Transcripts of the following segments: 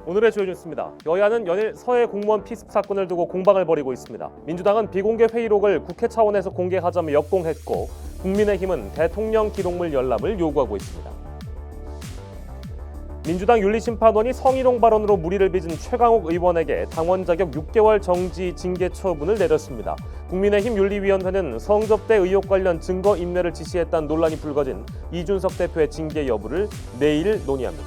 오늘의 주요 뉴스입니다. 여야는 연일 서해 공무원 피습 사건을 두고 공방을 벌이고 있습니다. 민주당은 비공개 회의록을 국회 차원에서 공개하자며 역공했고, 국민의힘은 대통령 기록물 열람을 요구하고 있습니다. 민주당 윤리심판원이 성희롱 발언으로 물의를 빚은 최강욱 의원에게 당원 자격 6개월 정지 징계 처분을 내렸습니다. 국민의힘 윤리위원회는 성접대 의혹 관련 증거 인멸을 지시했다는 논란이 불거진 이준석 대표의 징계 여부를 내일 논의합니다.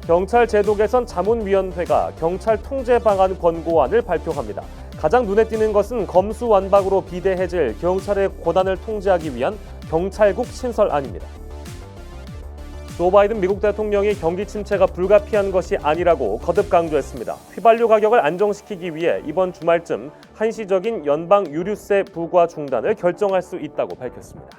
경찰 제도 개선 자문위원회가 경찰 통제 방안 권고안을 발표합니다. 가장 눈에 띄는 것은 검수완박으로 비대해질 경찰의 권한을 통제하기 위한 경찰국 신설안입니다. 조 바이든 미국 대통령이 경기 침체가 불가피한 것이 아니라고 거듭 강조했습니다. 휘발유 가격을 안정시키기 위해 이번 주말쯤 한시적인 연방 유류세 부과 중단을 결정할 수 있다고 밝혔습니다.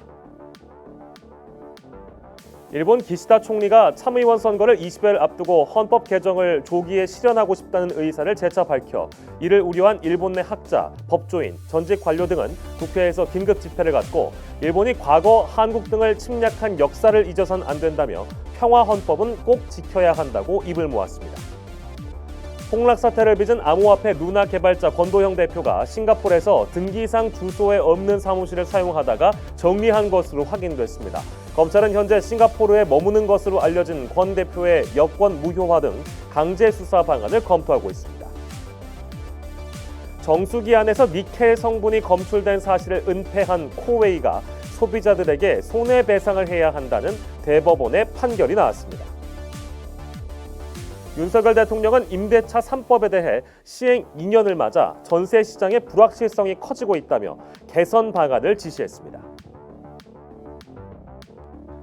일본 기시다 총리가 참의원 선거를 20여일 앞두고 헌법 개정을 조기에 실현하고 싶다는 의사를 재차 밝혀 이를 우려한 일본 내 학자, 법조인, 전직 관료 등은 국회에서 긴급 집회를 갖고 일본이 과거 한국 등을 침략한 역사를 잊어선 안 된다며 평화 헌법은 꼭 지켜야 한다고 입을 모았습니다. 폭락 사태를 빚은 암호화폐 루나 개발자 권도형 대표가 싱가포르에서 등기상 주소에 없는 사무실을 사용하다가 정리한 것으로 확인됐습니다. 검찰은 현재 싱가포르에 머무는 것으로 알려진 권 대표의 여권 무효화 등 강제 수사 방안을 검토하고 있습니다. 정수기 안에서 니켈 성분이 검출된 사실을 은폐한 코웨이가 소비자들에게 손해배상을 해야 한다는 대법원의 판결이 나왔습니다. 윤석열 대통령은 임대차 3법에 대해 시행 2년을 맞아 전세 시장의 불확실성이 커지고 있다며 개선 방안을 지시했습니다.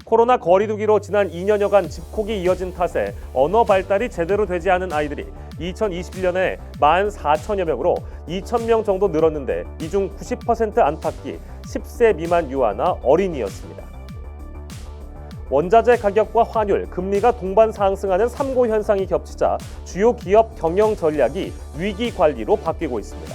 코로나 거리두기로 지난 2년여간 집콕이 이어진 탓에 언어 발달이 제대로 되지 않은 아이들이 2021년에 14,000여 명으로 2,000명 정도 늘었는데 이 중 90% 안팎이 10세 미만 유아나 어린이였습니다. 원자재 가격과 환율, 금리가 동반 상승하는 3고 현상이 겹치자 주요 기업 경영 전략이 위기 관리로 바뀌고 있습니다.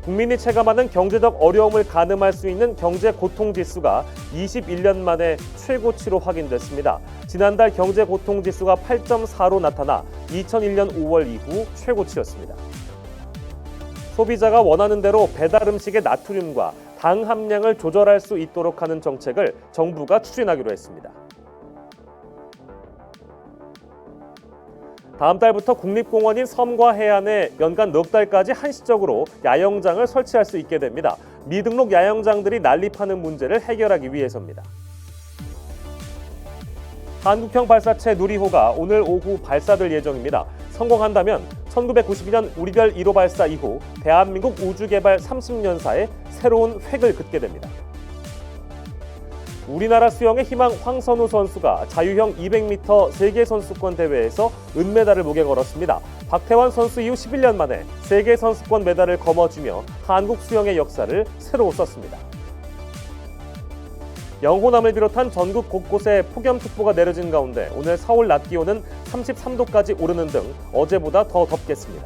국민이 체감하는 경제적 어려움을 가늠할 수 있는 경제 고통 지수가 21년 만에 최고치로 확인됐습니다. 지난달 경제 고통 지수가 8.4로 나타나 2001년 5월 이후 최고치였습니다. 소비자가 원하는 대로 배달 음식의 나트륨과 당 함량을 조절할 수 있도록 하는 정책을 정부가 추진하기로 했습니다. 다음 달부터 국립공원인 섬과 해안에 연간 넉 달까지 한시적으로 야영장을 설치할 수 있게 됩니다. 미등록 야영장들이 난립하는 문제를 해결하기 위해서입니다. 한국형 발사체 누리호가 오늘 오후 발사될 예정입니다. 성공한다면 1992년 우리별 1호 발사 이후 대한민국 우주개발 30년사에 새로운 획을 긋게 됩니다. 우리나라 수영의 희망 황선우 선수가 자유형 200m 세계선수권 대회에서 은메달을 목에 걸었습니다. 박태환 선수 이후 11년 만에 세계선수권 메달을 거머쥐며 한국 수영의 역사를 새로 썼습니다. 영호남을 비롯한 전국 곳곳에 폭염특보가 내려진 가운데 오늘 서울 낮 기온은 33도까지 오르는 등 어제보다 더 덥겠습니다.